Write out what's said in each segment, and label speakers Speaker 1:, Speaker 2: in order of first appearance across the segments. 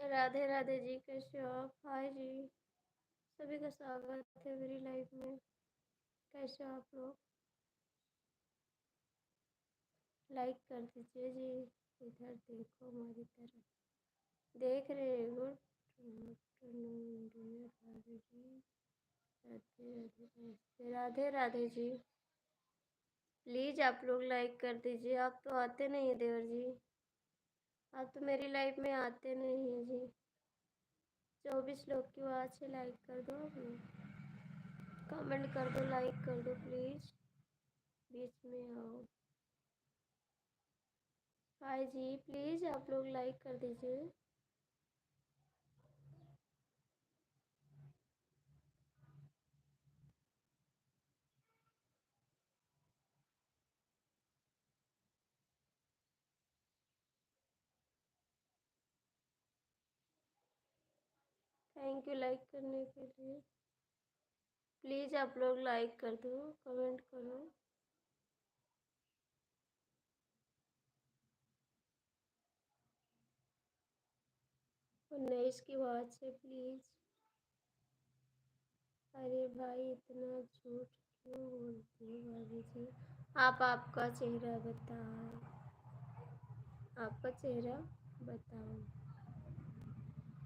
Speaker 1: राधे राधे जी, कैसे हो आप? हाय जी, सभी का स्वागत है मेरी लाइफ में। कैसे हो आप लोग? लाइक कर दीजिए जी। इधर देखो हमारी तरफ, देख रहे हैं। Good afternoon dear Radhe ji. Radhe Radhe नमस्ते। राधे राधे जी, प्लीज़ आप लोग लाइक कर दीजिए। आप तो आते नहीं हैं देवर जी, आप तो मेरी लाइफ में आते नहीं हैं जी। 24 लोग की बात से लाइक कर दो आप लोग, कमेंट कर दो, लाइक कर दो प्लीज़। बीच में आओ। हाय जी, प्लीज़ आप लोग लाइक कर दीजिए। थैंक यू लाइक करने के लिए। प्लीज़ आप लोग लाइक कर दो, कमेंट करो। और नई की बात से प्लीज़। अरे भाई, इतना झूठ क्यों बोलते हो भाभी जी? आप आपका चेहरा बताओ, आपका चेहरा बताओ।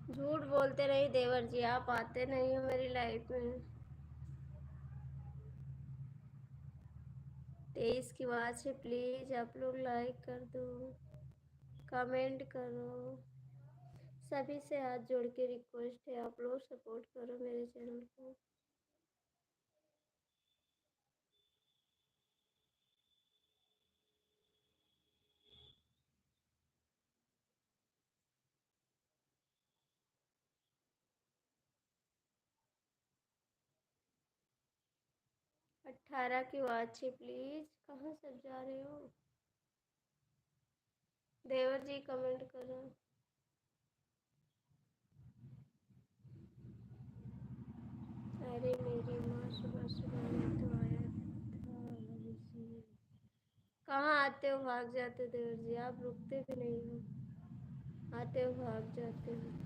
Speaker 1: झूठ बोलते नहीं देवर जी, आप आते नहीं हो मेरी लाइफ में। 23 की बात है, प्लीज़ आप लोग लाइक कर दो, कमेंट करो। सभी से हाथ जोड़ के रिक्वेस्ट है, आप लोग सपोर्ट करो मेरे चैनल को। अट्ठारह की वॉच है प्लीज़। कहाँ सब जा रहे हो? देवर जी कमेंट करो। अरे मेरी माँ, सुबह सुबह में तो आया था भाभी जी। कहाँ आते हो भाग जाते हो देवर जी, आप रुकते भी नहीं हो, आते हो भाग जाते हो।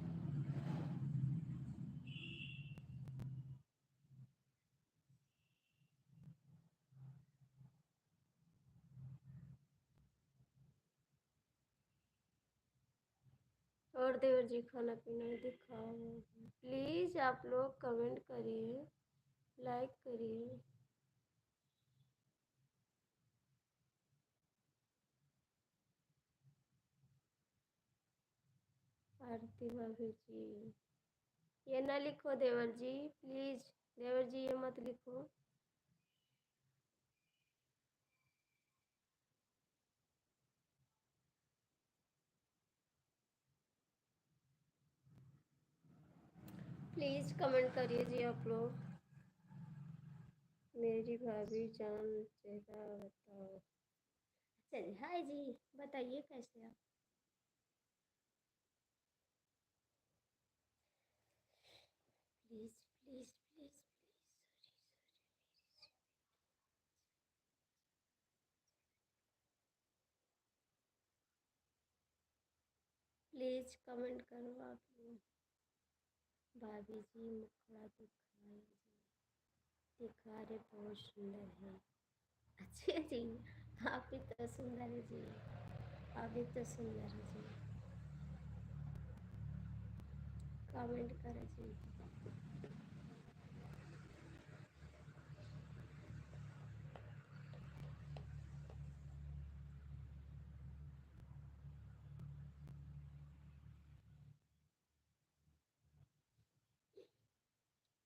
Speaker 1: और देवर जी खाना पीना दिखाओ प्लीज़। आप लोग कमेंट करिए, लाइक करिए। आरती भाभी जी, ये ना लिखो देवर जी, प्लीज़। देवर जी ये मत लिखो। प्लीज़ कमेंट करिए जी आप लोग। मेरी भाभी जान चेहरा बताओ। चलिए हाय जी, बताइए कैसे आप? Please please please please. Please comment करो आप लोग। भाभी जी मुखड़ा दिखाए जी, दिखा रहे बहुत सुंदर है। अच्छे जी, आप भी तो सुंदर है जी, आप भी तो सुंदर है जी। कमेंट करें जी।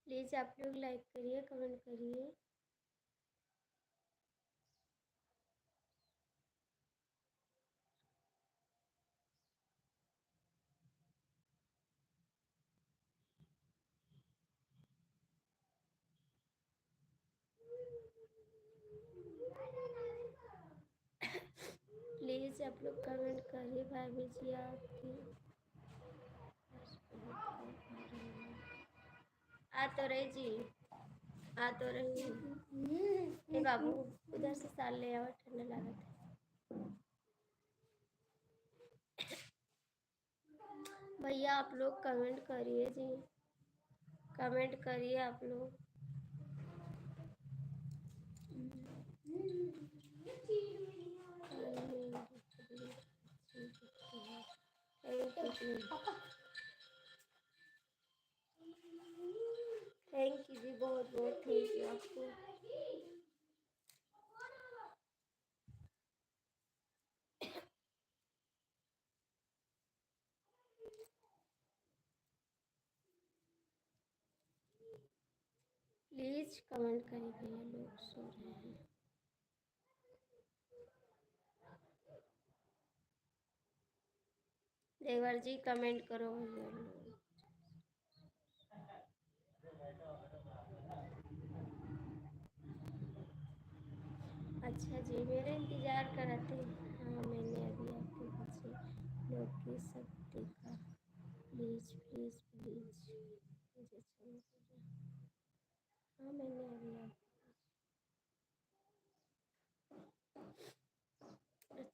Speaker 1: प्लीज़ आप लोग लाइक करिए, कमेंट करिए। प्लीज़ आप लोग कमेंट करिए। भाभी जी आपकी आ तो रही जी, आ तो रही। ए बाबू, उधर से साल ले आओ, ठंडा लागत है। भैया आप लोग कमेंट करिए जी, कमेंट करिए आप लोग। थैंक यू जी, बहुत बहुत थैंक यू आपको। प्लीज कमेंट करिए भैया, लोग सो रहे हैं। देवर जी कमेंट करो भैया लोग। अच्छा जी, मेरा इंतज़ार कराते हैं। हाँ मैंने अभी आपके पीछे लोग की सब देखा। प्लीज़ प्लीज़ प्लीज़ मुझे क्षमा करें। हाँ मैंने अभी आपके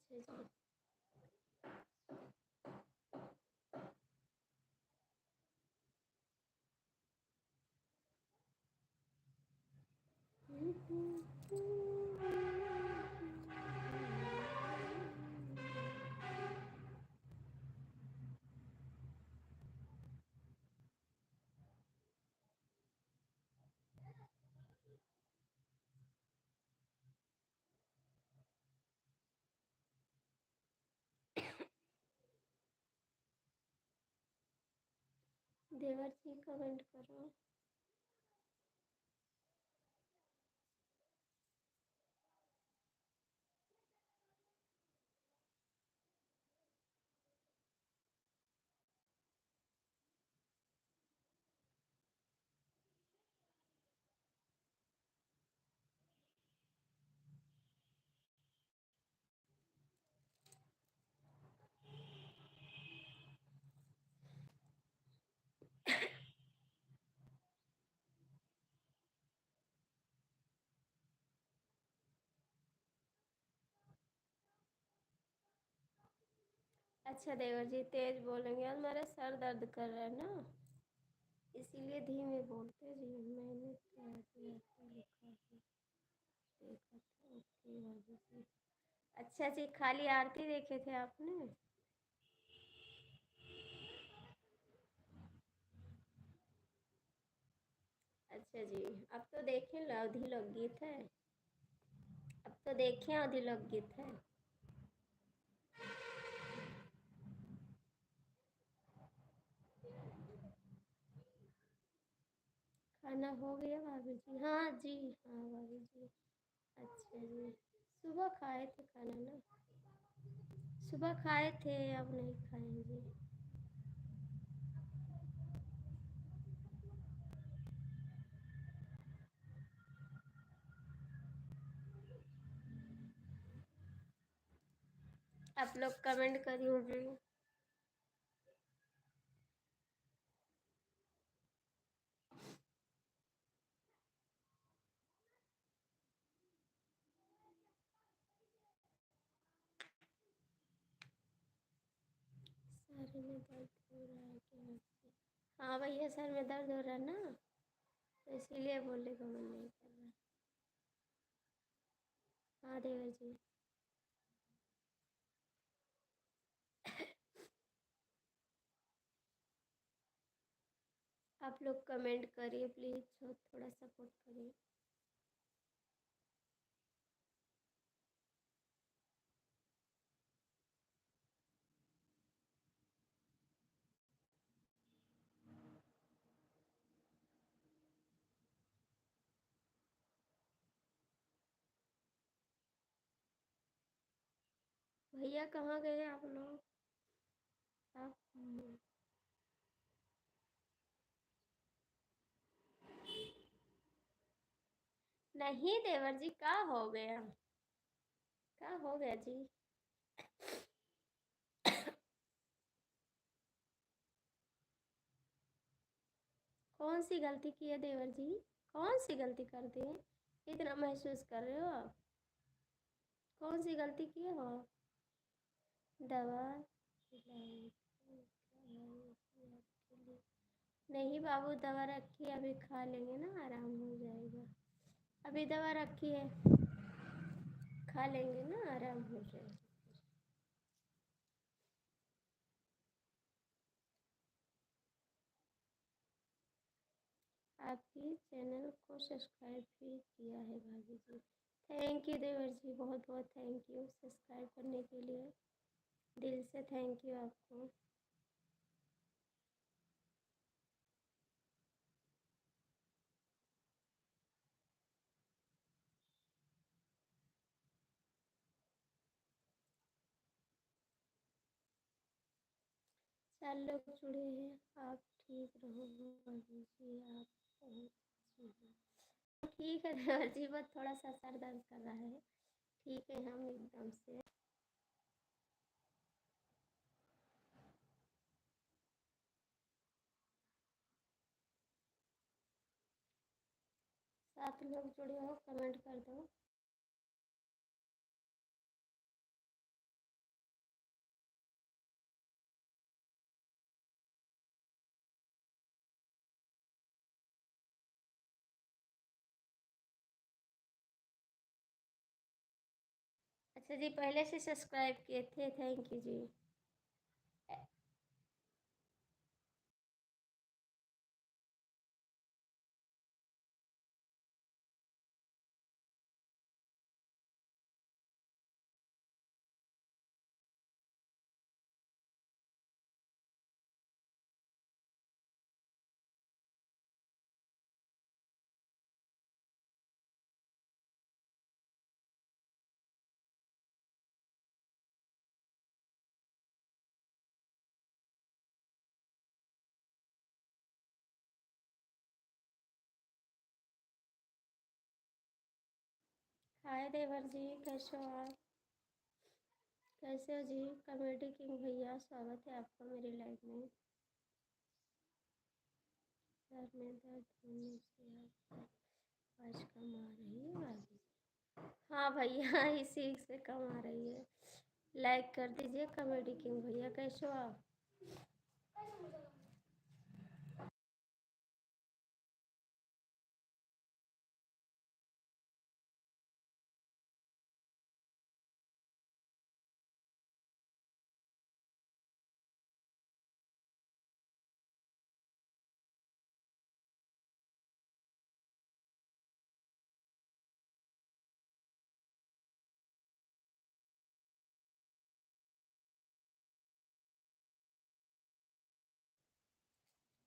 Speaker 1: पीछे। अच्छा जी। देवर जी कमेंट करो। अच्छा देवर जी तेज बोलेंगे, और मेरा सर दर्द कर रहा है ना, इसीलिए धीमे बोलते जी। मैंने तो आगे आपको लिखा है, देखा था उसकी वजह से। अच्छा जी, खाली आरती देखे थे आपने? अच्छा जी, अब तो देखें अवधि लोकगीत है। अब तो देखें अवधि लोकगीत है। खाना हो गया भाभी जी? हाँ जी, हाँ भाभी जी। अच्छा जी, सुबह खाए थे खाना ना, सुबह खाए थे, अब नहीं खाएंगे। आप लोग कमेंट करिए जी। सर में दर्द हो रहा है क्या? हाँ भैया सर में दर्द हो रहा है ना, तो इसीलिए बोलने का मन नहीं कर रहा। हाँ देवर जी। आप लोग कमेंट करिए प्लीज़, थोड़ा सपोर्ट करिए। भैया कहाँ गए आप लोग? आप नहीं देवर जी, क्या हो गया? क्या हो गया जी? कौन सी गलती की है देवर जी? कौन सी गलती कर दी है? इतना महसूस कर रहे हो आप? कौन सी गलती किए हो आप? दवा खिलाई थी, नहीं बाबू, दवा रखी है, अभी खा लेंगे ना, आराम हो जाएगा। अभी दवा रखी है, खा लेंगे ना, आराम हो जाएगा। आपकी चैनल को सब्सक्राइब भी किया है भाभी जी। थैंक यू देवर जी, बहुत बहुत थैंक यू सब्सक्राइब करने के लिए, दिल से थैंक यू आपको। चार लोग जुड़े हैं। आप ठीक रहो भाभी जी, आप बहुत अच्छी हैं। ठीक है देवर जी, बस थोड़ा सा सर दर्द कर रहा है। ठीक है हम एकदम से। 7 लोग जुड़े हो, कमेंट कर दो। अच्छा जी, पहले से सब्सक्राइब किए थे, थैंक यू जी। हाय देवर जी, कैसे हो आप? कैसे हो जी? कॉमेडी किंग भैया, स्वागत है आपका मेरी लाइफ में। सर में दर्द होने से आपको आवाज़ कम आ रही है भाभी? हाँ भैया इसी से कम आ रही है। लाइक कर दीजिए कॉमेडी किंग भैया, कैसे हो आप?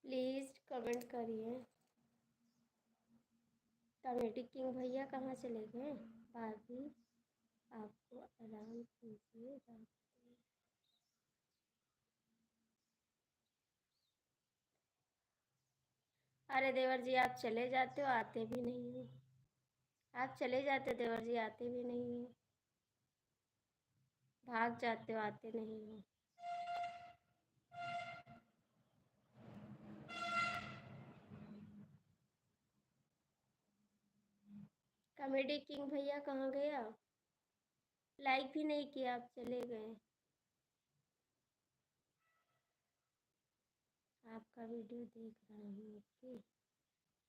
Speaker 1: प्लीज़ कमेंट करिए। कॉमेडी किंग भैया कहाँ चले गए? भाभी आपको आराम कीजिए, रात को। अरे देवर जी, आप चले जाते हो, आते भी नहीं हो। आप चले जाते देवर जी, आते भी नहीं हो। भाग जाते हो, आते नहीं हो। कॉमेडी किंग भैया कहाँ गए आप? लाइक भी नहीं किया, आप चले गए। आपका वीडियो देख रहा हूँ, ओके।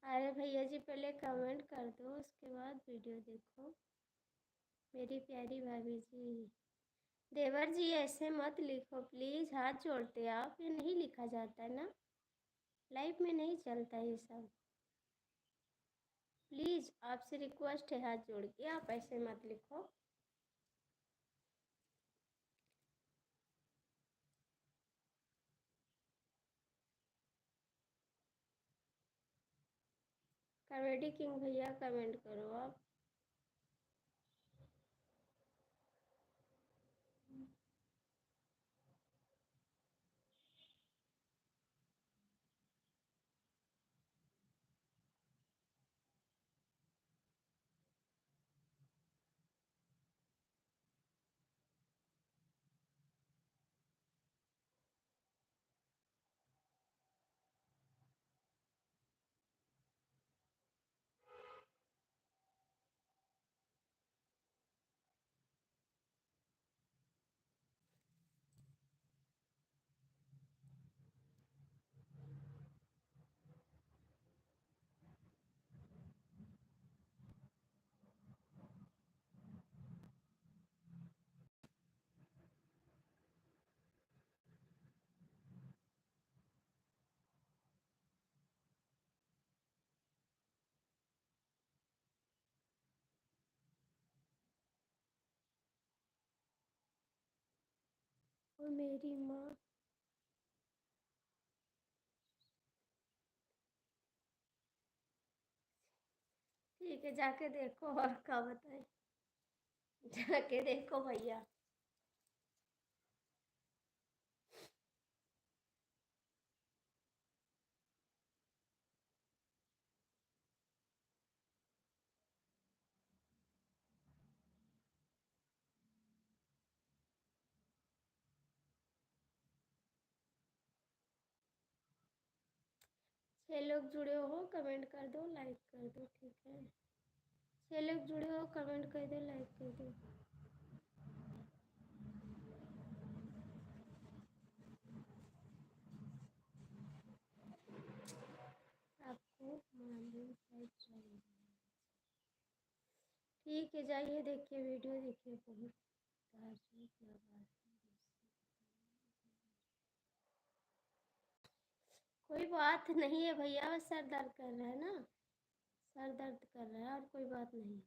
Speaker 1: अरे भैया जी, पहले कमेंट कर दो, उसके बाद वीडियो देखो। मेरी प्यारी भाभी जी। देवर जी ऐसे मत लिखो प्लीज़, हाथ जोड़ते आप, ये नहीं लिखा जाता है ना, लाइफ में नहीं चलता ये सब। प्लीज़ आपसे रिक्वेस्ट है, हाथ जोड़ के आप ऐसे मत लिखो। कॉमेडी किंग भैया कमेंट करो आप। ओ मेरी माँ। ठीक है, जाके देखो और क्या बताए। जाके देखो भैया। छह लोग जुड़े हो कमेंट कर दो, लाइक कर दो, ठीक है। छह लोग जुड़े हो कमेंट कर दो, लाइक कर दो। आपको मालूम है चाहिए। ठीक है, जाइए देखिए वीडियो, देखिए बहुत ताजुब क्या बात है। कोई बात नहीं है भैया, बस सर दर्द कर रहा है ना, सर दर्द कर रहा है और कोई बात नहीं है।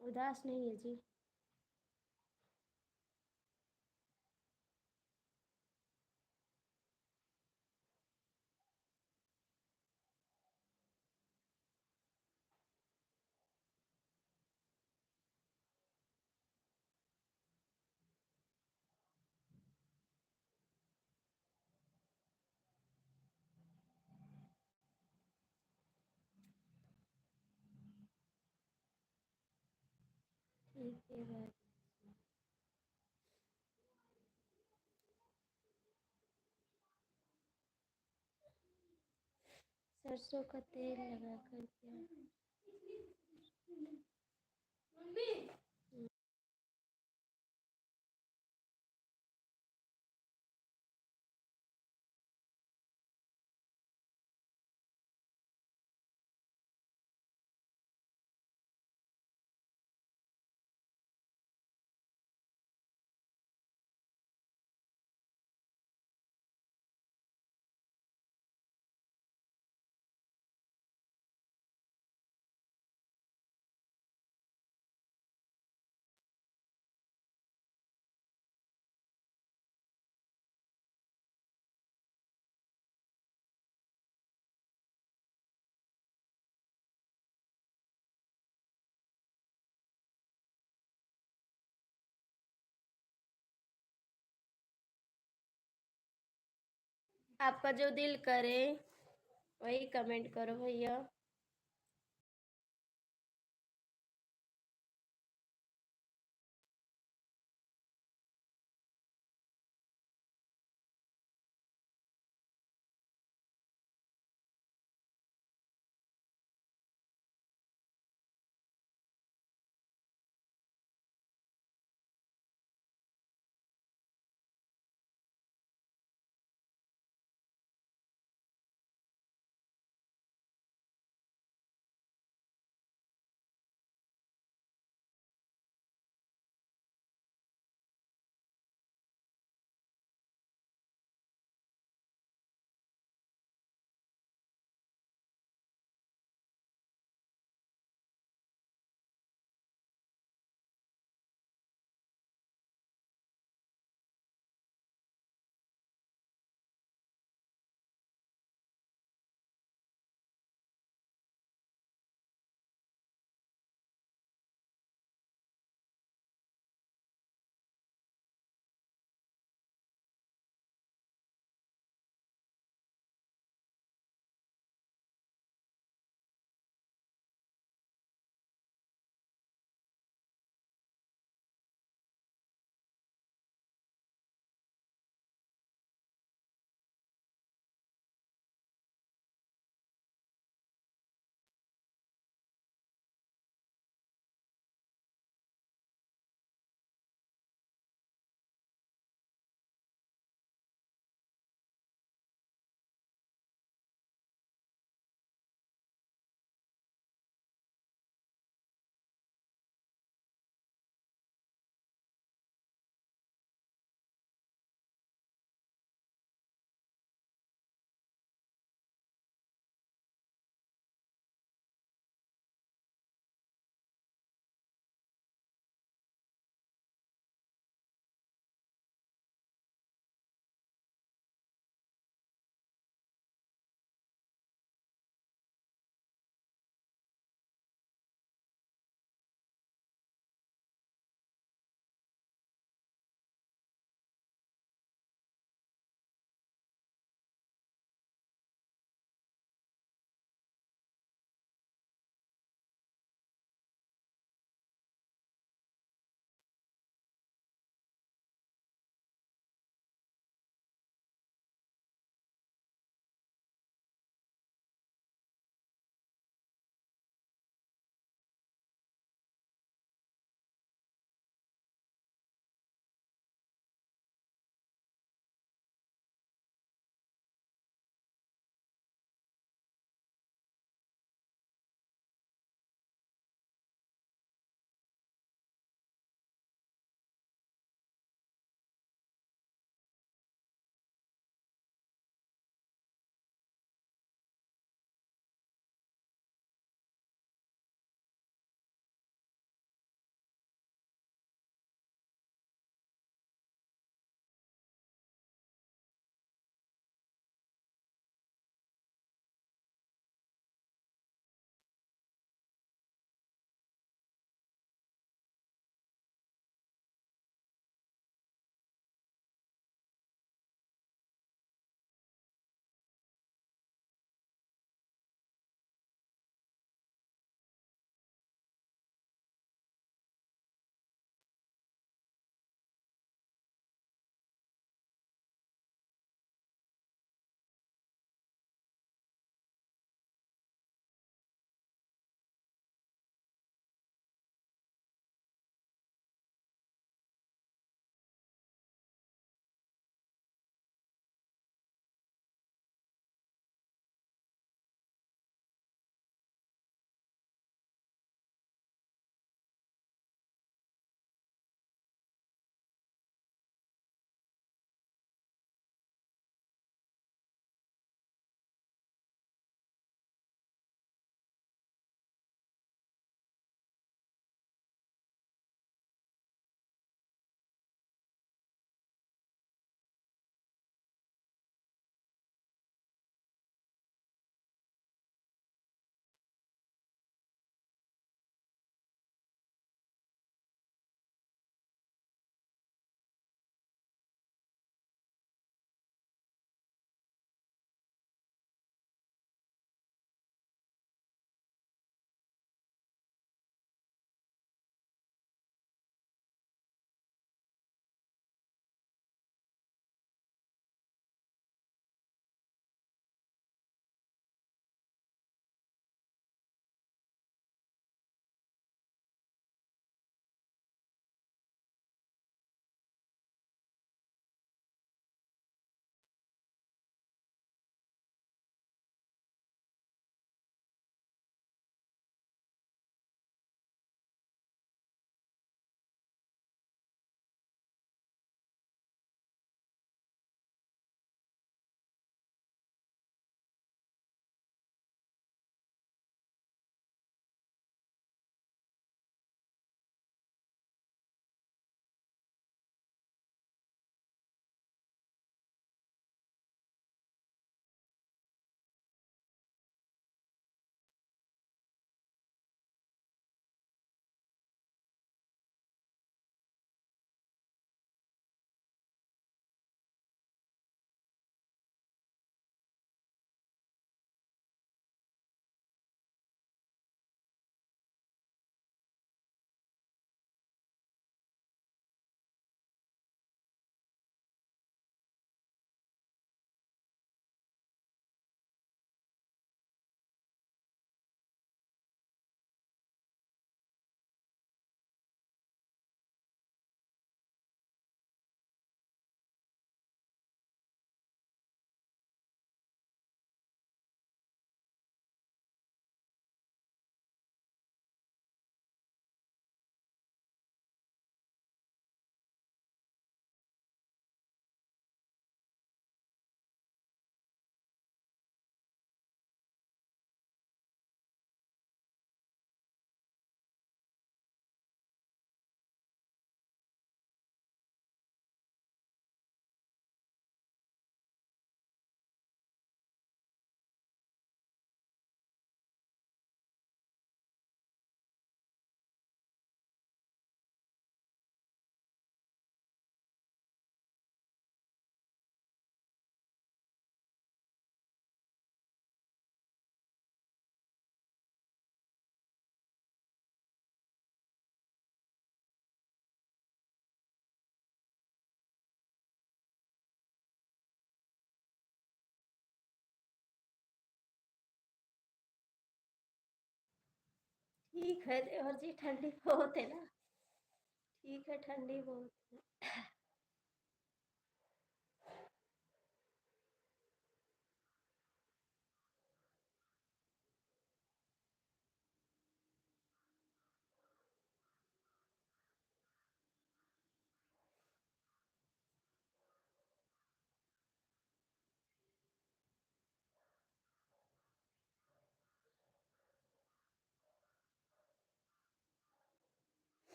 Speaker 1: उदास नहीं है जी। ठीक है बात। सरसों का तेल लगा कर क्या। आपका जो दिल करे वही कमेंट करो भैया। ठीक है देवर जी, ठंडी बहुत है ना। ठीक है, ठंडी बहुत है।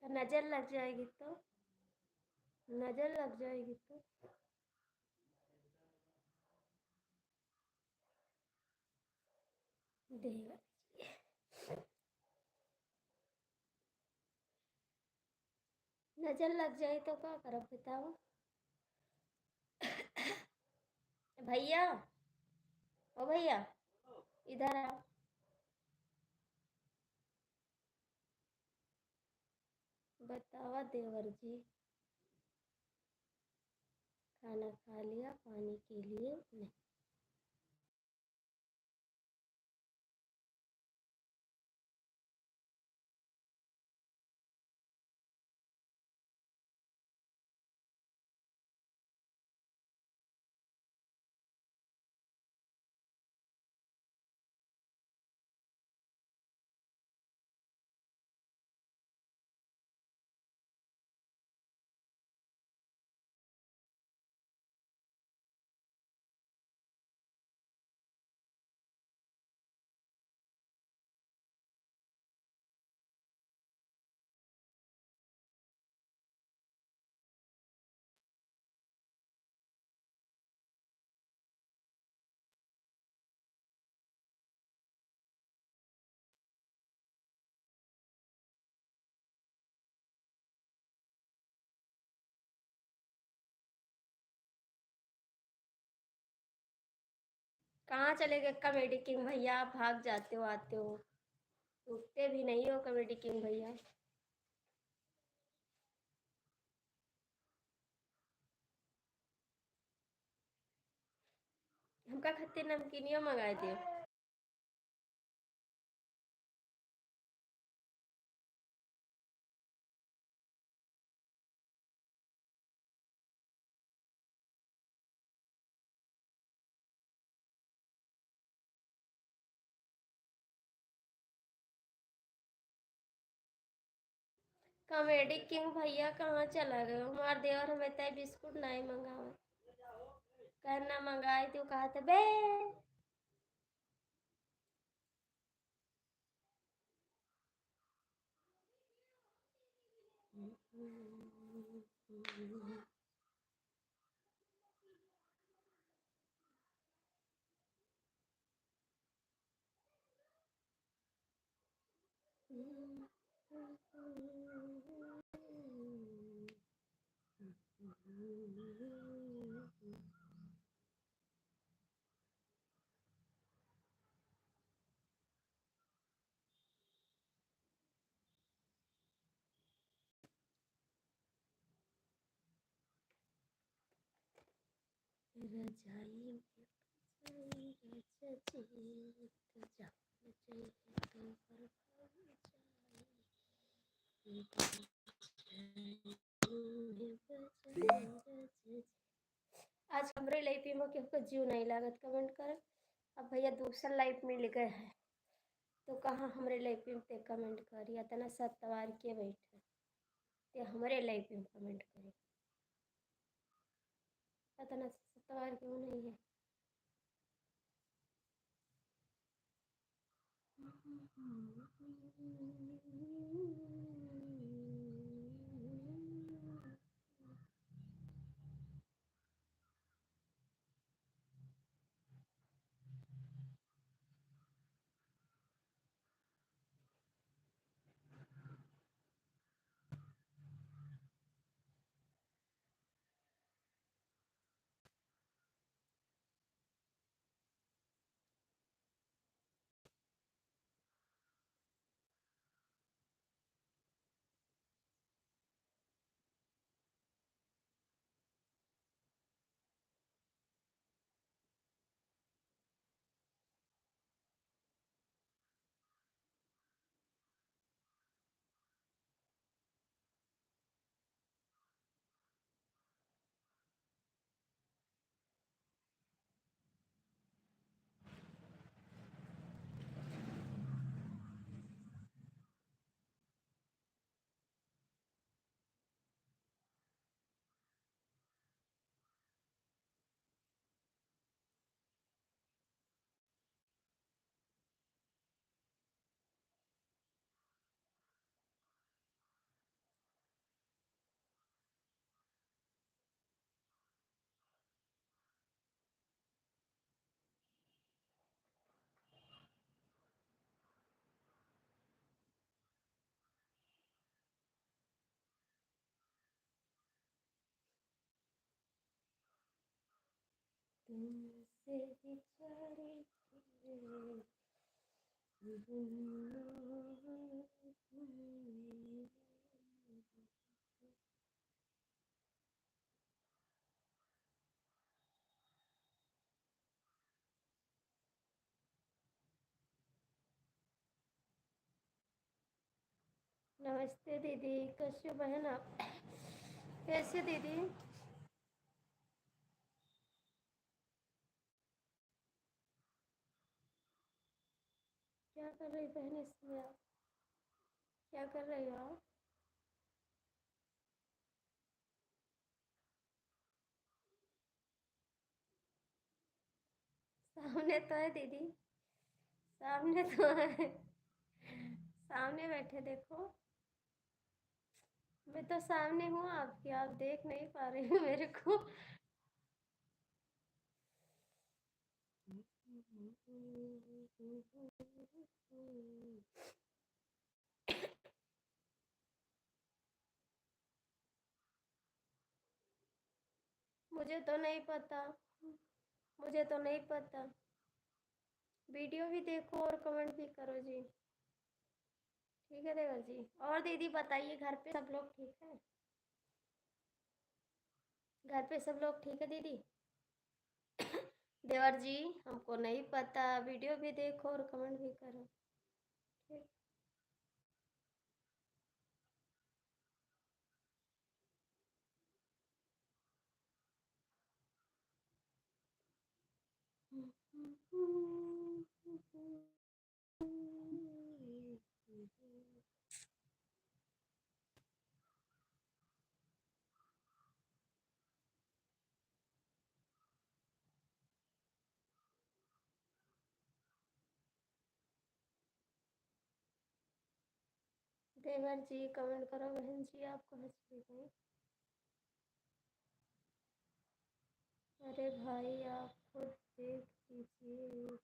Speaker 1: नजर लग जाएगी तो, नजर लग जाएगी तो। देवर नजर लग जाए तो क्या करब बताओ। भैया, ओ भैया, इधर आओ। बतावा देवर जी, खाना खा लिया, पानी के लिए नहीं। कहाँ चले गए कॉमेडी किंग भैया, आप भाग जाते हो, आते हो, रुकते भी नहीं हो कॉमेडी किंग भैया। हमका खत्ते नमकीनिया मंगाए दियो। कॉमेडी किंग भैया कहाँ चला गए, हमार देवर हमें तय बिस्कुट नहीं मंगावे। कहना मंगाए तो कहा था बे। रजाई में फसाई रजा जी, तो जान चाहिए तो पर आज हमरे लाइफ में केहू जीव नहीं लागत, कमेंट कर। अब भैया दूसरा लाइफ में गए हैं तो कहाँ हमरे लाइफ में ते कमेंट करी, इतना सतवार के बैठे ते हमारे लाइफ में कमेंट करी, इतना सतवार क्यों नहीं है। तुमसे बिछड़ी थी नमस्ते दीदी, कैसे हो बहन आप? कैसे दीदी? क्या कर रही बहन इसमें आप? क्या कर रही हो आप? सामने तो है दीदी, सामने तो है, सामने बैठे देखो। मैं तो सामने हूँ आपके, आप देख नहीं पा रही हो मेरे को। मुझे तो नहीं पता, मुझे तो नहीं पता। वीडियो भी देखो और कमेंट भी करो जी। ठीक है देवर जी। और दीदी बताइए, घर पे सब लोग ठीक है? घर पे सब लोग ठीक है दीदी? देवर जी, हमको नहीं पता, वीडियो भी देखो और कमेंट भी करो। ठीक। देवर जी कमेंट करो, बहन जी आप कहाँ चली गई? अरे भाई आप खुद देख लीजिए,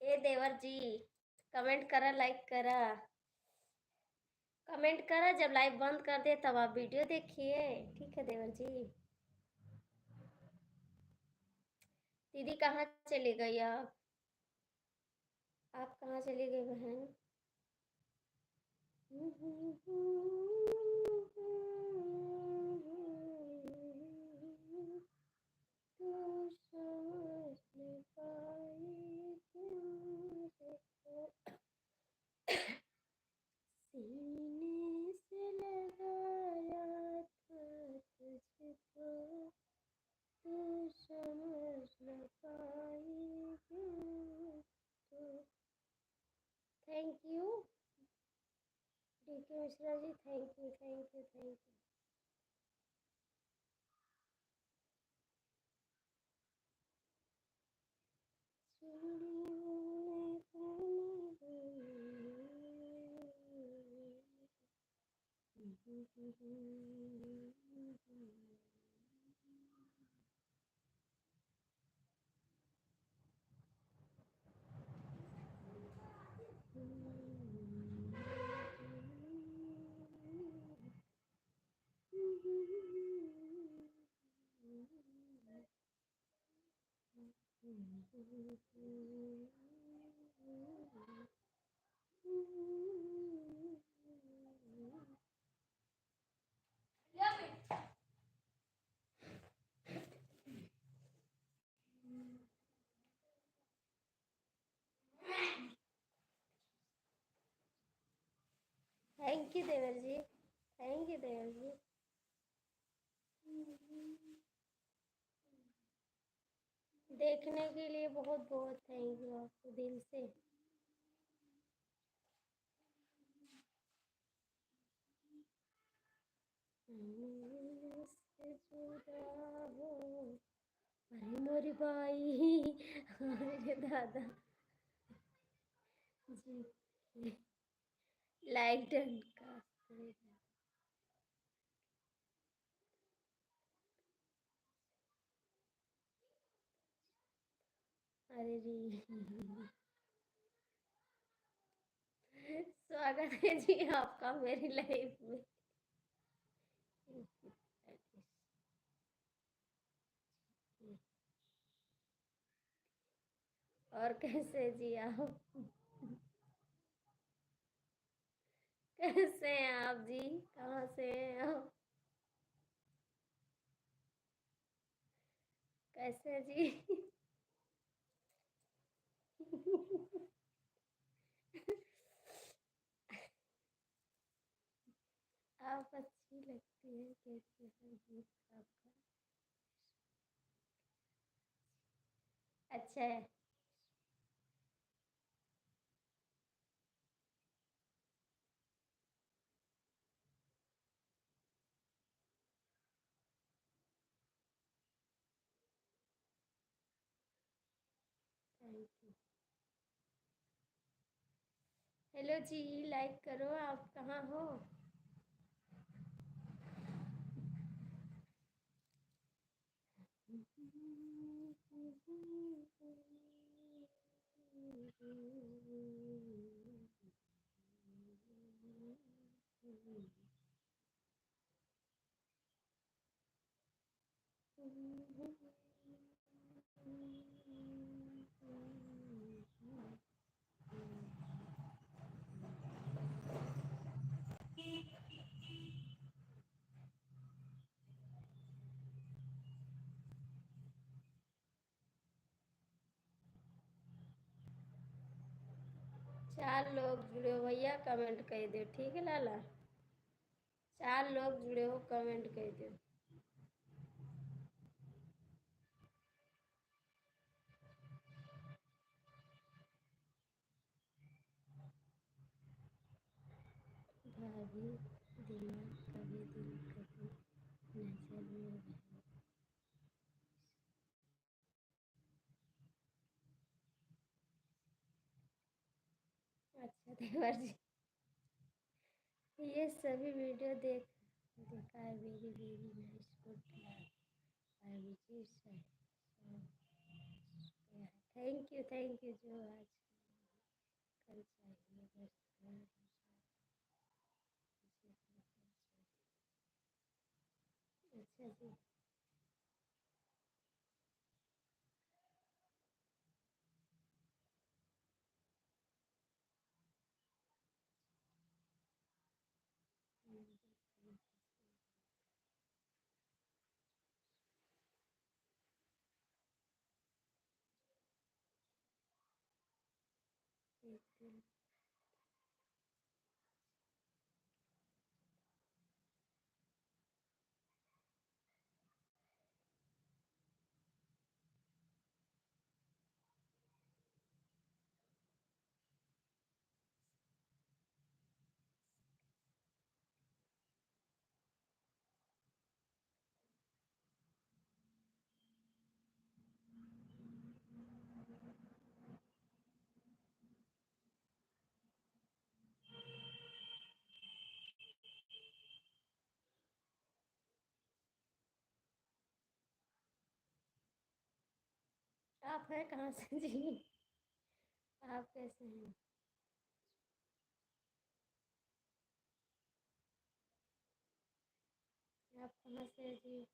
Speaker 1: ए देवर जी, कमेंट करा, लाइक करा, कमेंट करा। जब लाइव बंद कर दे तब आप वीडियो देखिए। ठीक है देवर जी। दीदी कहाँ चली गई आप कहाँ चली गई बहन? तू समझ नहीं पाई तुझको, सीने से लगाया था तुझको, तू समझ न पाई क्यों तो। Thank you DK Mishra ji, thank you thank you thank you. Thank you देवर जी, थैंक यू देवर जी। देखने के लिए बहुत बहुत थैंक यू आपको दिल से। से जुदा हो, अरे मोरी बाई, अरे दादा जी, लाइक डन का। अरे जी, स्वागत है जी आपका मेरी लाइफ में। और कैसे जी आप? कैसे हैं आप जी? कहाँ से हैं आप? कैसे हैं जी? आप अच्छी लगती है, कैसे है गीत आपका? अच्छा है। Thank you. Hello ji, like करो। आप कहाँ हो? चार लोग जुड़े हो भैया, कमेंट कर दो, ठीक है लाला? चार लोग जुड़े हो, कमेंट कर दो। भाभी, दिमाग कभी दिल कभी नजर में रहे। अच्छा देवर जी, ये सभी वीडियो देखा है। Very very nice, good. I will ji. Thank you जो आज कल चाहिए बस अच्छा जी। एक दिन आप हैं कहाँ से जी? आप कैसे हैं? आप कहाँ से हैं जी?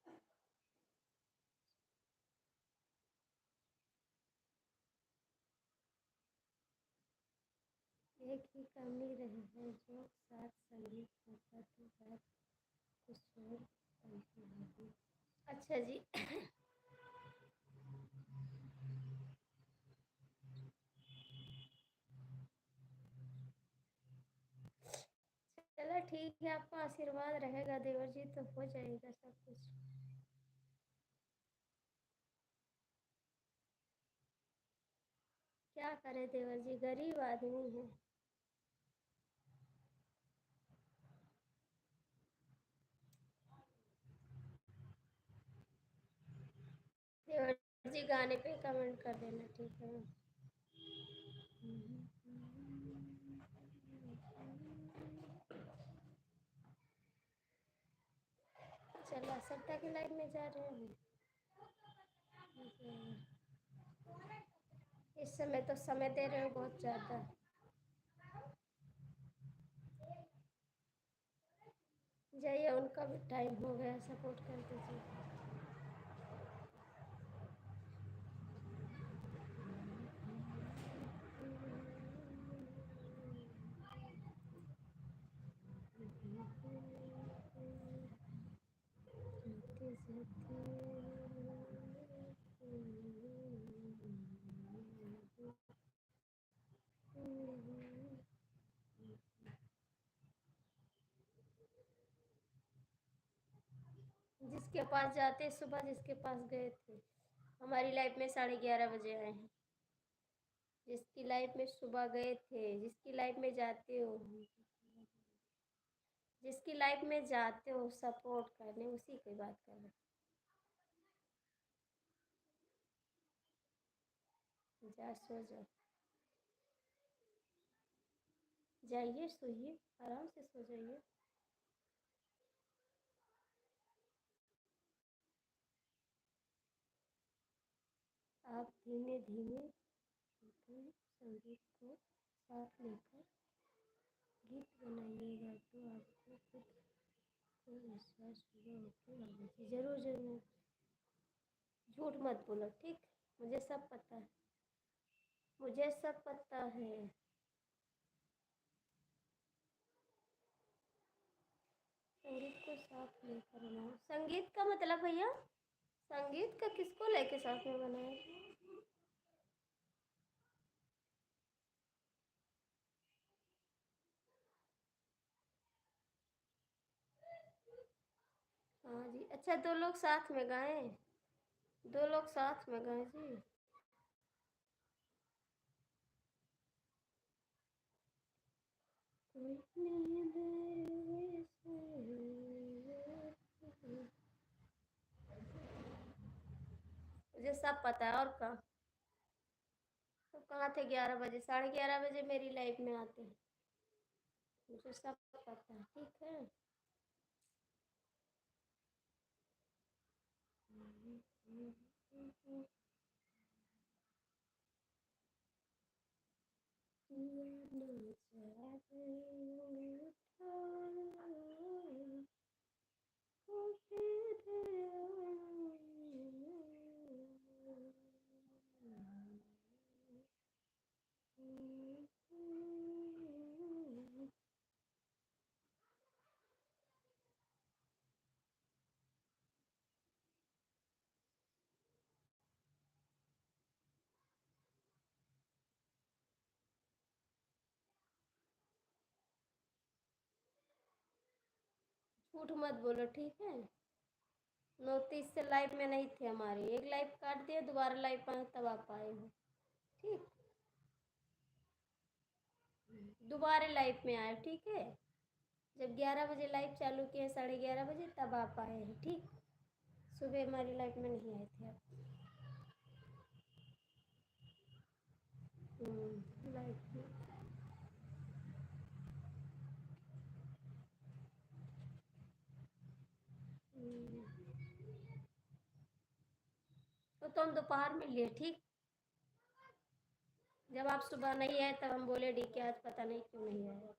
Speaker 1: एक ही कमी रही है, जो साथ संगीत होता तो बात कुछ और बनती होगी। अच्छा जी। चलो ठीक है, आपका आशीर्वाद रहेगा देवर जी तो हो जाएगा सब कुछ। क्या करे देवर जी, गरीब आदमी है। देवर जी गाने पे कमेंट कर देना, ठीक है? चलो सट्टा की लाइन में जा रहे हैं। इस समय तो समय दे रहे हो बहुत ज़्यादा। जाइए, उनका भी टाइम हो गया, सपोर्ट कर दीजिए। जिसके पास जाते सुबह, जिसके पास गए थे, हमारी लाइफ में 11:30 बजे आए हैं। जिसकी लाइफ में सुबह गए थे, जिसकी लाइफ में जाते हो, जिसकी लाइफ में जाते हो सपोर्ट करने, उसी की बात कर रहे हो। जा सो जाओ, जाइए सोइए, आराम से सो जाइए। आप धीमे धीमे संगीत को साथ लेकर गीत बनाइएगा तो आपको खुद को विश्वास होगा होके आगे से जरूर जरूर। झूठ मत बोलो, ठीक? मुझे सब पता है, मुझे सब पता है। संगीत को साथ लेकर बनाओ। संगीत का मतलब भैया, संगीत का किसको लेके साथ में बनाए? हाँ जी, अच्छा 2 लोग साथ में गाएं, 2 लोग साथ में गाएं जी। मुझे सब पता है। और का तो कहाँ थे 11 बजे? 11:30 बजे मेरी लाइफ में आते हैं। मुझे सब पता है, ठीक है। झूठ मत बोलो, ठीक है। 29 से लाइफ में नहीं थे हमारी, एक लाइफ काट दिया, दोबारा लाइफ आए तब आप आए हो, ठीक। दोबारा लाइफ में आए, ठीक है। जब 11 बजे लाइफ चालू किए, 11:30 बजे, तब आप आए हैं, ठीक। सुबह हमारी लाइफ में नहीं आए थे आप। लाइफ में तो हम दोपहर में लिए, ठीक। जब आप सुबह नहीं आए तब हम बोले डी के आज पता नहीं क्यों नहीं आए।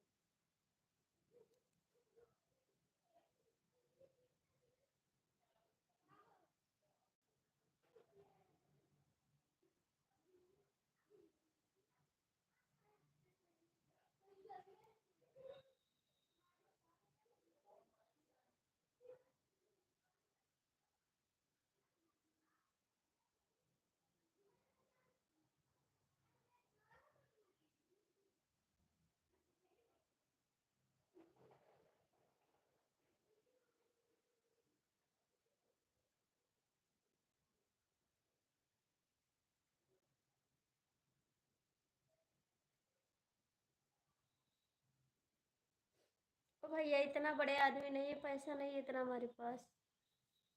Speaker 1: तो भैया इतना बड़े आदमी नहीं है, पैसा नहीं है इतना हमारे पास।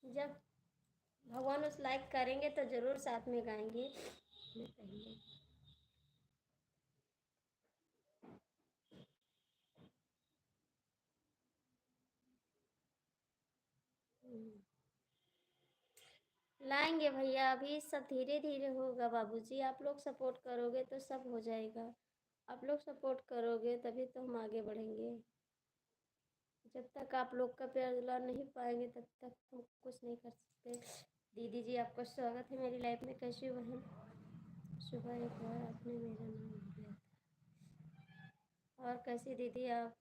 Speaker 1: जब भगवान उस लाइक करेंगे तो जरूर साथ में गाएंगे। मैं पहले लाएंगे भैया, अभी सब धीरे धीरे होगा बाबूजी। आप लोग सपोर्ट करोगे तो सब हो जाएगा। आप लोग सपोर्ट करोगे तभी तो हम आगे बढ़ेंगे। जब तक आप लोग का प्यार दुलार नहीं पाएंगे तब तक हम कुछ नहीं कर सकते। दीदी जी आपका स्वागत है मेरी लाइफ में। कैसी बहन? सुबह एक बार आपने मेरा नाम लिया था। और कैसी दीदी आप?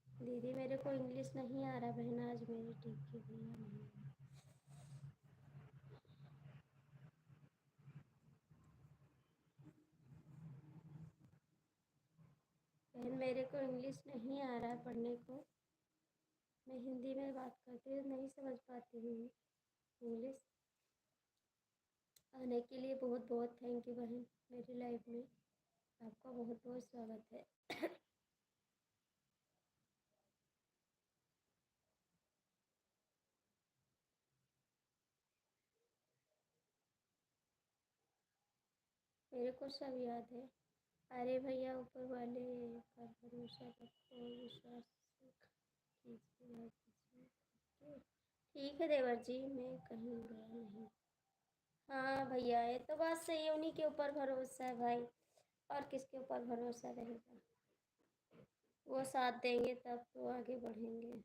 Speaker 1: दीदी मेरे को इंग्लिश नहीं आ रहा बहन, आज मेरी ठीक की भैया नहीं। बहन मेरे को इंग्लिश नहीं आ रहा है पढ़ने को। मैं हिंदी में बात करती हूँ, नहीं समझ पाती हूँ इंग्लिश। आने के लिए बहुत बहुत थैंक यू बहन मेरी लाइफ में। आपका बहुत बहुत स्वागत है। मेरे को सब याद है। अरे भैया ऊपर वाले पर भरोसा रखो, विश्वास कीजिए, कीजिए। ठीक है देवर जी, मैं कहीं गया नहीं। हाँ भैया, ये तो बात सही है, उन्हीं के ऊपर भरोसा है भाई। और किसके ऊपर भरोसा रहेगा। वो साथ देंगे तब तो आगे बढ़ेंगे।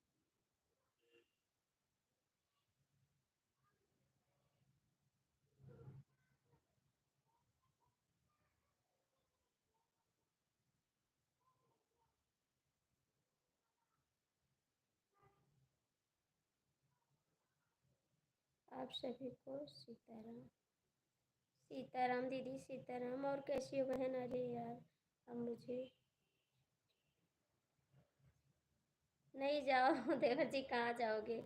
Speaker 1: आप सभी को सीताराम। सीताराम दीदी, सीताराम। और कैसी हो बहन? अरे यार, अब मुझे नहीं जाओ। देवर जी कहाँ जाओगे?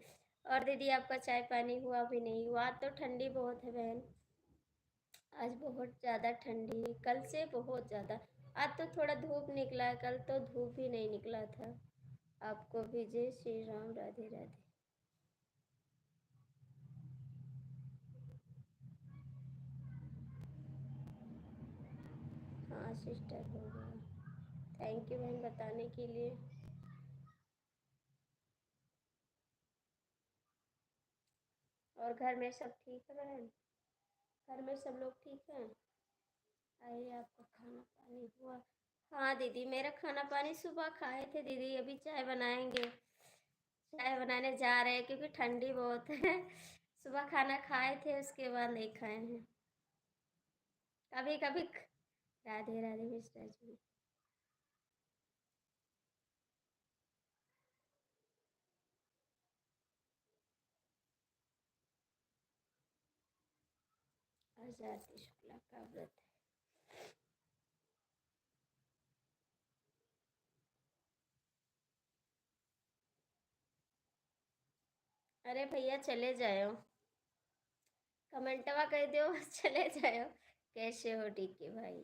Speaker 1: और दीदी आपका चाय पानी हुआ भी नहीं हुआ? आज तो ठंडी बहुत है बहन। आज बहुत ज़्यादा ठंडी है, कल से बहुत ज़्यादा। आज तो थोड़ा धूप निकला है, कल तो धूप भी नहीं निकला था। आपको भी जय श्री राम, राधे राधे। हाँ सिस्टर, हो गया। थैंक यू बहन बताने के लिए। और घर में सब ठीक है बहन? घर में सब लोग ठीक हैं? अरे आपका खाना पानी हुआ? हाँ दीदी, मेरा खाना पानी सुबह खाए थे दीदी, अभी चाय बनाएंगे। चाय बनाने जा रहे हैं क्योंकि ठंडी बहुत है। सुबह खाना खाए थे, उसके बाद नहीं खाए हैं। कभी कभी राधे राधे मिस्टर जी। आजादी शुक्ला का व्रत है। अरे भैया चले जाओ, कमेंटवा कर दो। चले जाओ। कैसे हो? ठीक है भाई।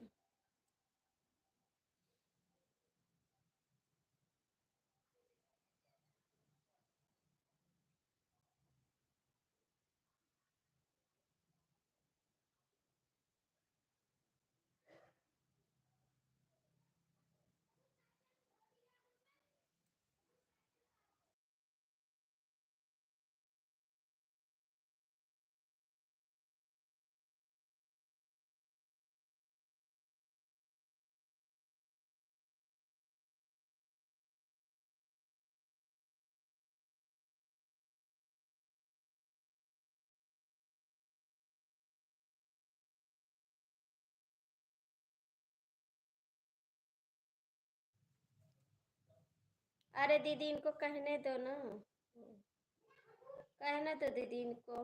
Speaker 1: अरे दीदी इनको कहने दो ना। कहने दो दीदी इनको।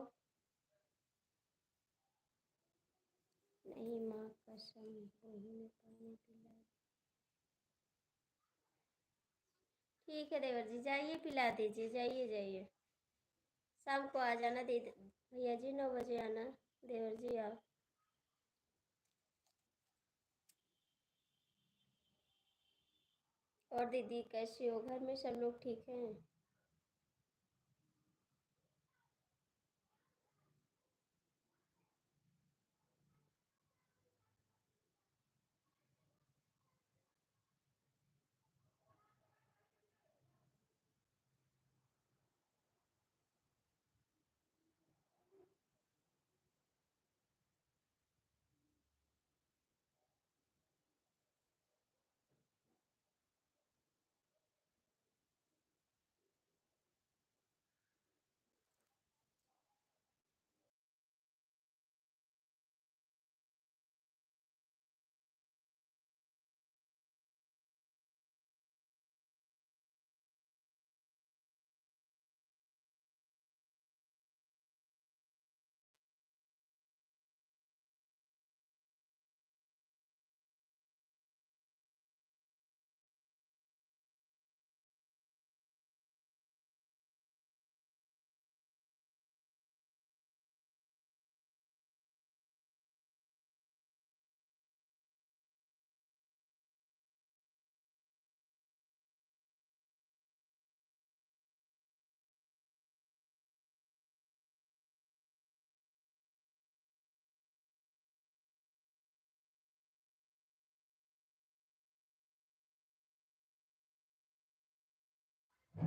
Speaker 1: नहीं माँ कसम, वही में पानी पिला। ठीक है देवर जी, जाइए पिला दीजिए, जाइए जाइए। शाम को आ जाना दीदी। भैया जी 9 बजे आना। देवर जी आप। और दीदी कैसी हो? घर में सब लोग ठीक हैं?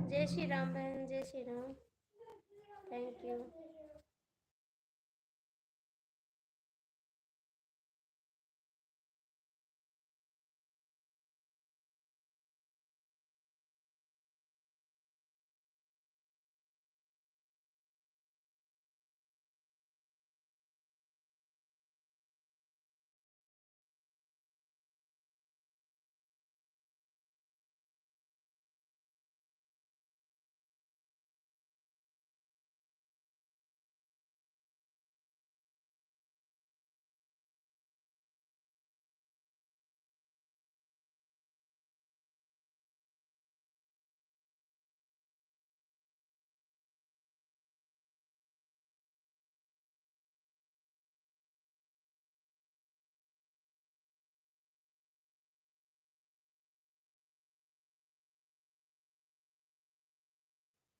Speaker 1: जय श्री राम बहन, जय Shri Ram. Thank you.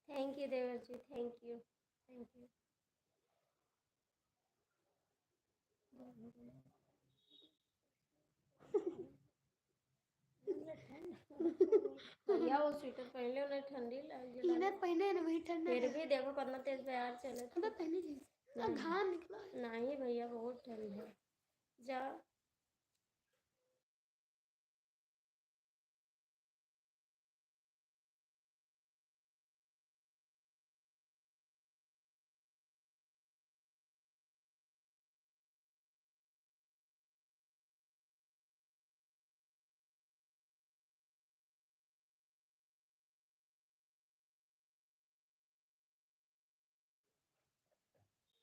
Speaker 1: Thank you देवर जी, थैंक यू, थैंक यू। भैया वो स्वेटर पहले उन्हें ठंडी लगी,
Speaker 2: मैंने पहने ना वही ठंडा
Speaker 1: फिर भी देखो कितना तेज प्यार चले।
Speaker 2: अबे पहने जी घाम निकला।
Speaker 1: नहीं भैया बहुत ठंड है। जा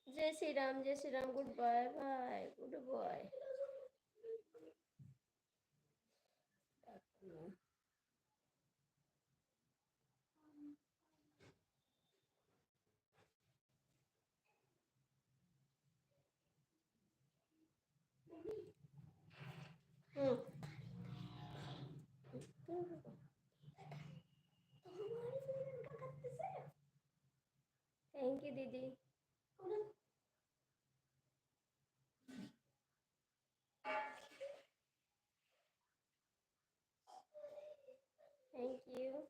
Speaker 1: जय श्री राम, जय Shri Ram. Goodbye bye, good boy. Thank you दीदी। Thank you.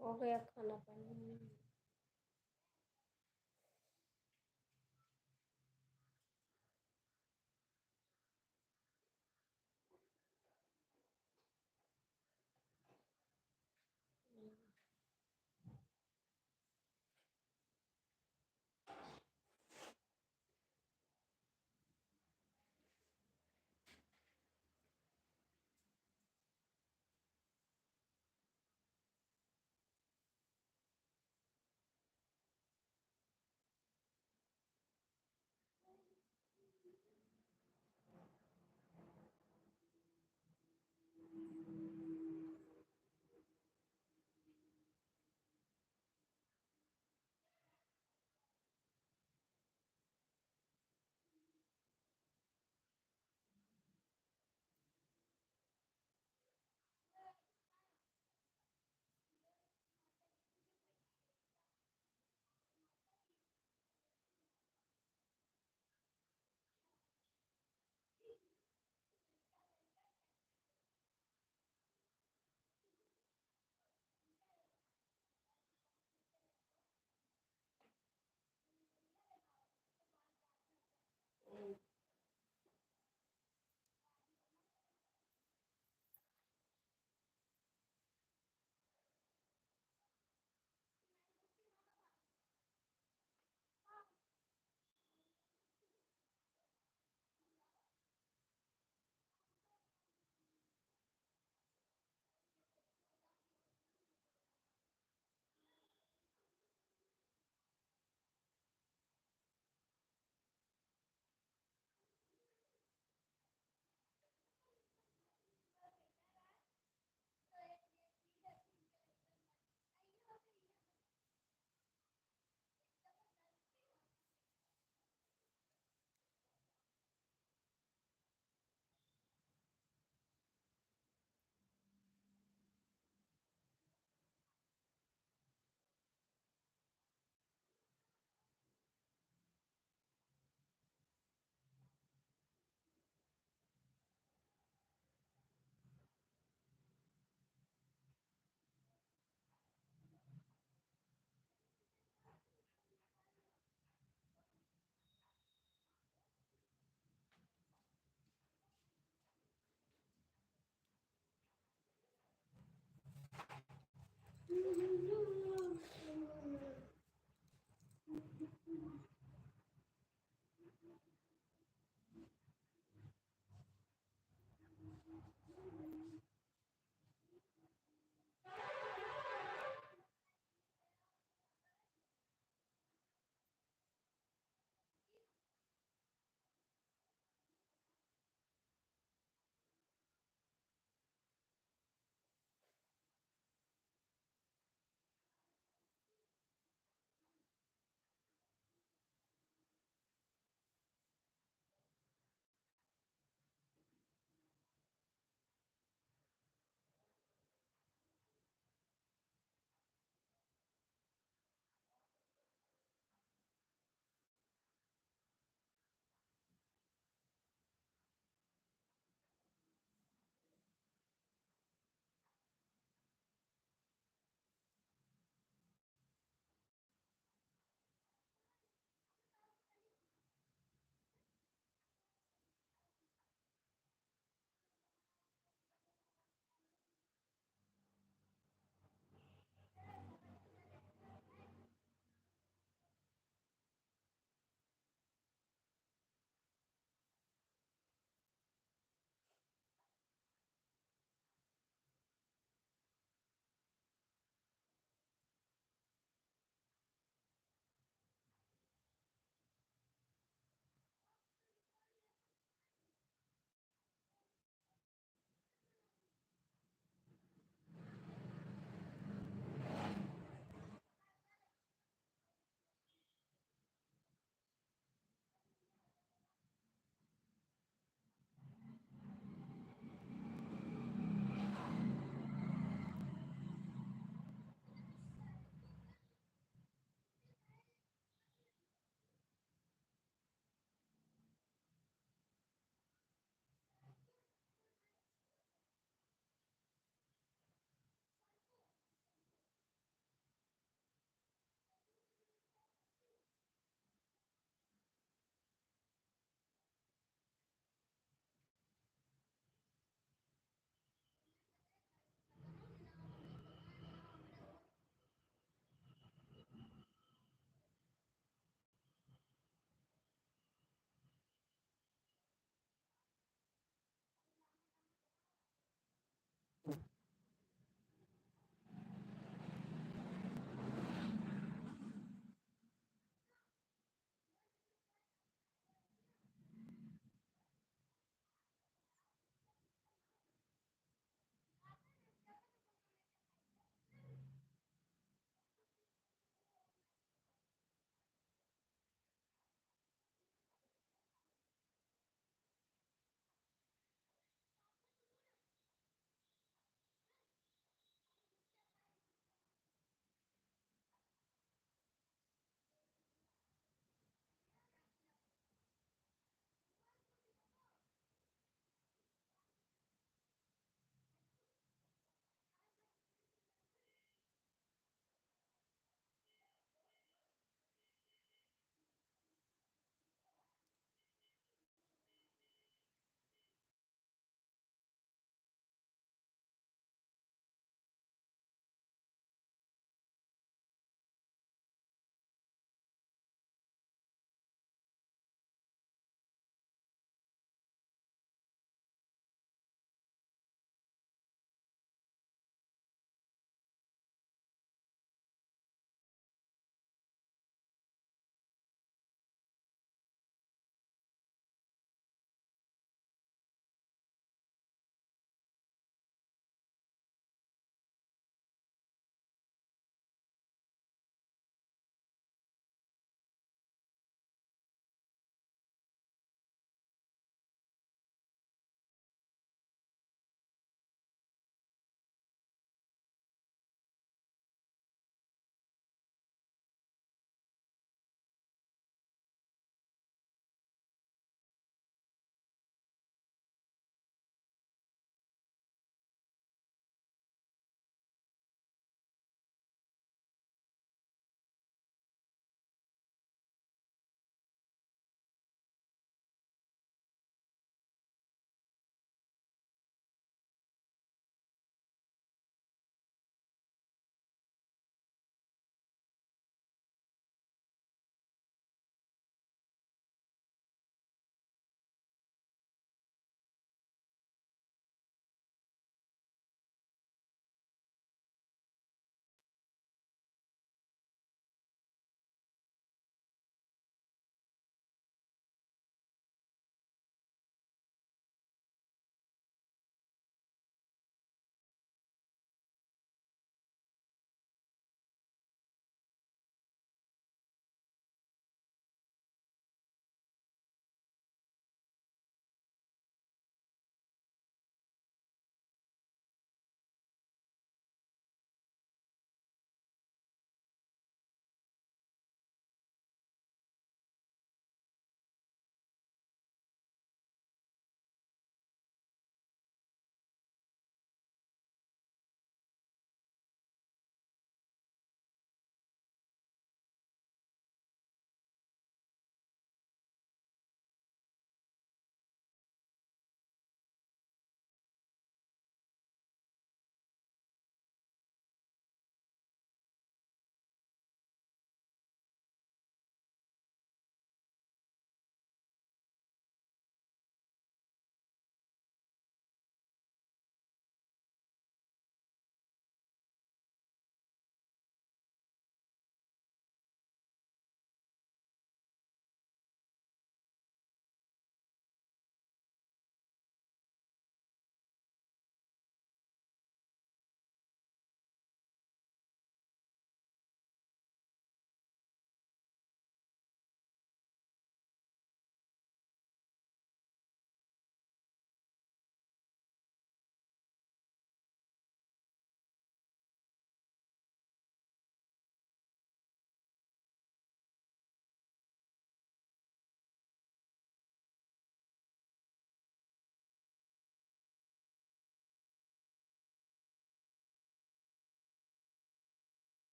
Speaker 1: हो गया खाना पानी।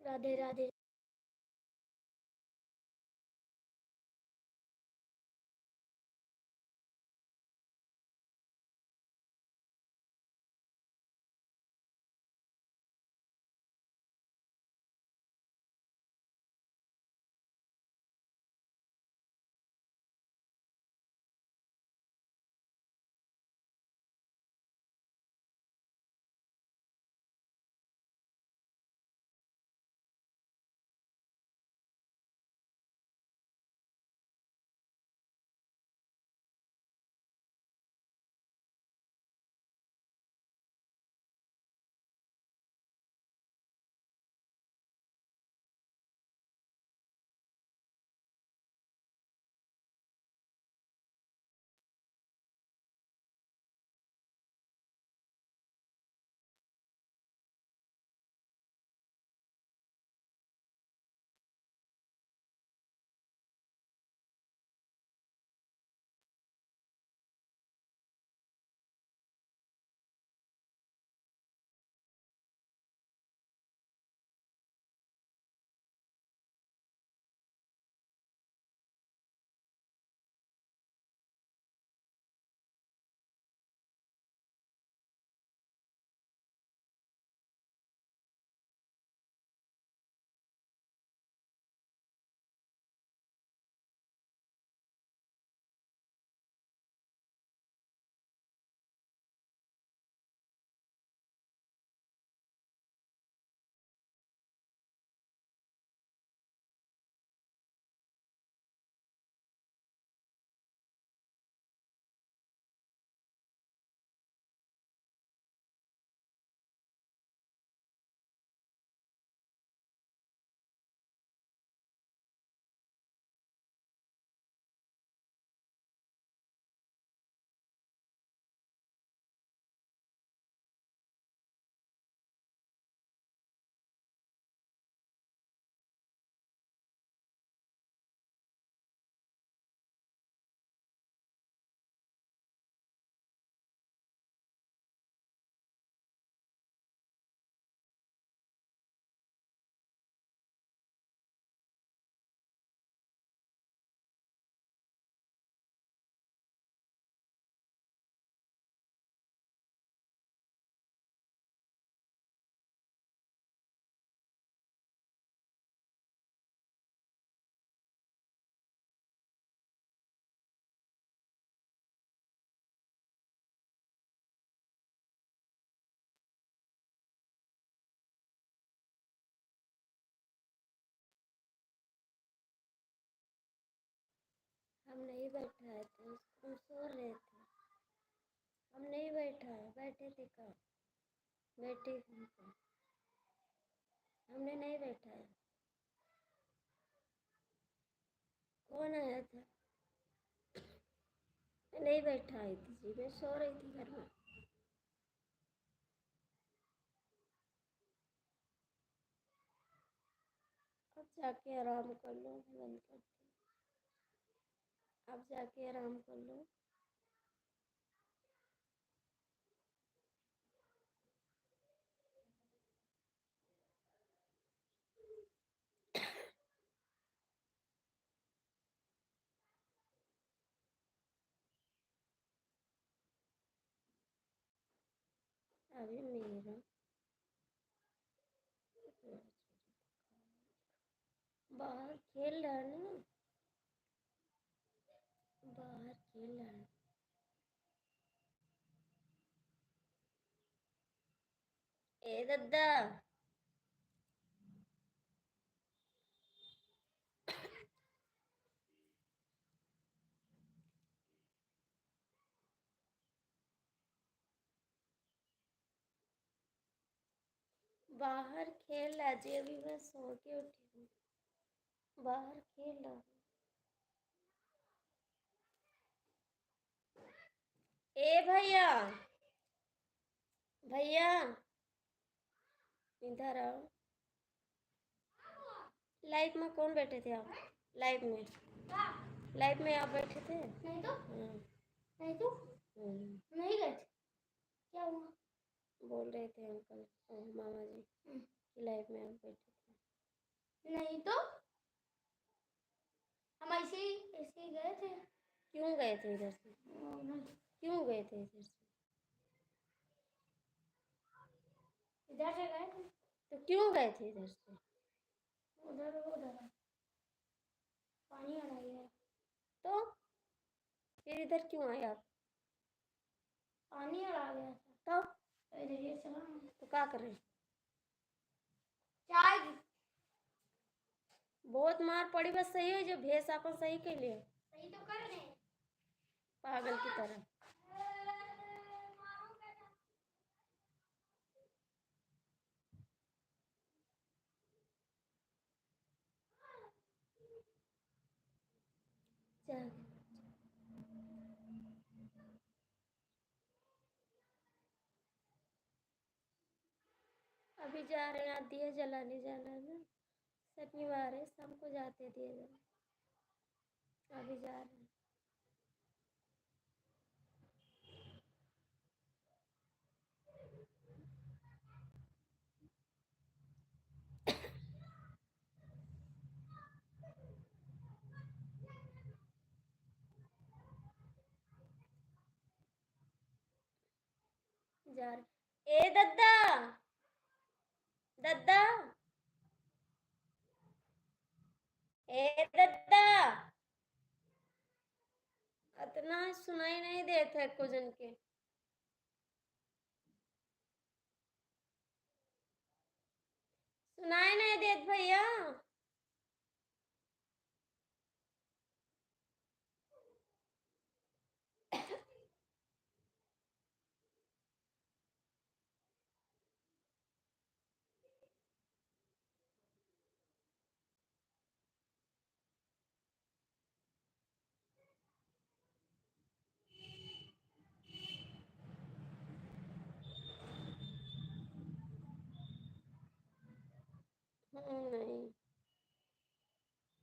Speaker 2: राधे राधे।
Speaker 1: हम नहीं बैठाए थे उसको, हम सो रहे थे। हम नहीं बैठाए, बैठे थे कब? बैठे हम तो, हमने नहीं बैठाया। कौन आया था? मैं नहीं बैठाई थी जी, मैं सो रही थी घर में। अब जाके आराम कर लो, मैं बंद करती हूँ। अब जाके आराम कर लो। अभी मेरा बाहर खेल रहा है ना, बाहर खेल रहा है। ए दद्दा, बाहर खेल रहा जी, अभी मैं सो के उठी हूँ। बाहर खेल रहा हूँ। ए भैया, भैया इधर आओ। लाइव में कौन बैठे थे आप? लाइव में, लाइव में आप बैठे थे?
Speaker 2: नहीं तो,
Speaker 1: हाँ।
Speaker 2: नहीं तो, नहीं गए थे। क्या हुआ?
Speaker 1: बोल रहे थे अंकल, मामा जी कि लाइव में आप बैठे थे।
Speaker 2: नहीं तो हम ऐसे ही गए थे।
Speaker 1: क्यों गए थे इधर से?
Speaker 2: नहीं,
Speaker 1: क्यों गए थे इधर से?
Speaker 2: इधर से गए थे।
Speaker 1: तो क्यों गए थे इधर से?
Speaker 2: उधर पानी आ गया।
Speaker 1: तो फिर इधर क्यों आए आप?
Speaker 2: पानी आ गया था
Speaker 1: तो
Speaker 2: इधर ये चला।
Speaker 1: तो क्या कर रहे हैं?
Speaker 2: चाय
Speaker 1: बहुत मार पड़ी, बस सही है जो भेस अपन सही के लिए
Speaker 2: सही तो कर रहे हैं।
Speaker 1: पागल की तरह। चल अभी जा रहे हैं, दिए जलाने जाना है ना, शनिवार है, शाम को जाते दिए जला। अभी जा रहे हैं। जा रहे। ए दद्दा, दद्दा, ए दद्दा, इतना सुनाई नहीं देता है कुछ जन के। सुनाई नहीं देत भैया।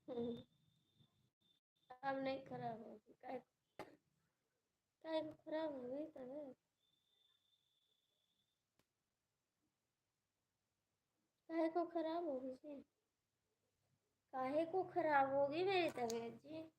Speaker 1: नहीं। अब नहीं खराब होगी, काय को खराब हो गई तबीयत? काहे को खराब होगी जी? काहे को खराब होगी मेरी तबीयत जी?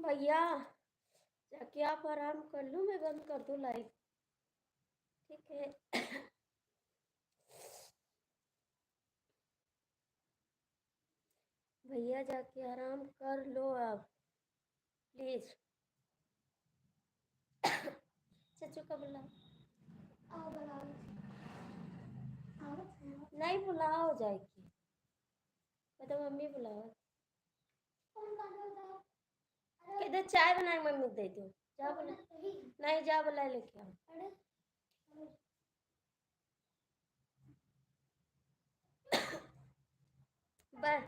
Speaker 1: भैया जाके आप आराम कर लो, मैं बंद कर दूँ लाइव, ठीक है। भैया जाके आराम कर लो आप प्लीज। चचू का बुला,
Speaker 2: आओ बुलाओ।
Speaker 1: नहीं बुलाओ जाएगी, मैं तो मम्मी बुलाओ।
Speaker 2: कौन गाना बजाओ?
Speaker 1: किधर चाय बनाए मम्मी दे दो, जा बुला। नहीं जा बुला लेके आओ। बस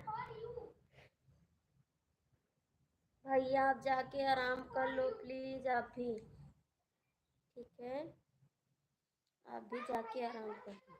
Speaker 1: भैया आप जाके आराम कर लो प्लीज, आप भी, ठीक है, आप भी जाके आराम कर लो।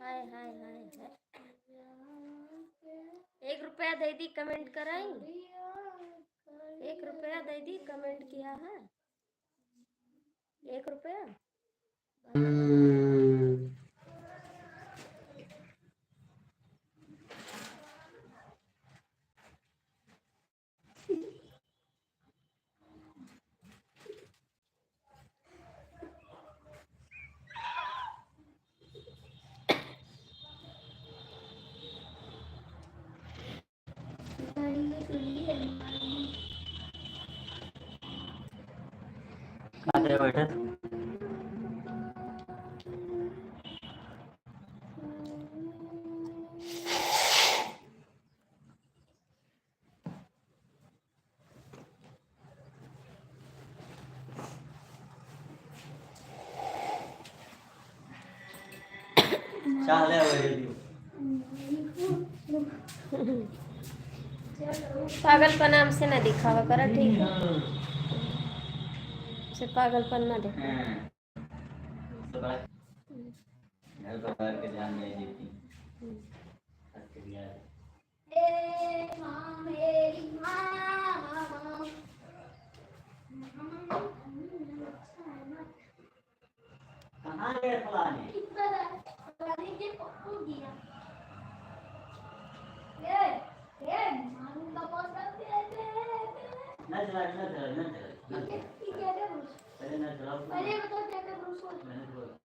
Speaker 1: हाय हाय हाय हाय, 1 रुपया दे दी, कमेंट कराई, 1 रुपया दे दी, कमेंट किया है, 1 रुपया।
Speaker 3: बैठे
Speaker 1: पागलपन हमसे ना दिखावा करा, ठीक है, से पागलपन ना दिखा।
Speaker 3: ध्यान नहीं देती। कहाँ गए फलाने? न चला। पहले ना जवाब
Speaker 2: पहले बताओ क्या क्या प्रूफ
Speaker 3: मैंने बोला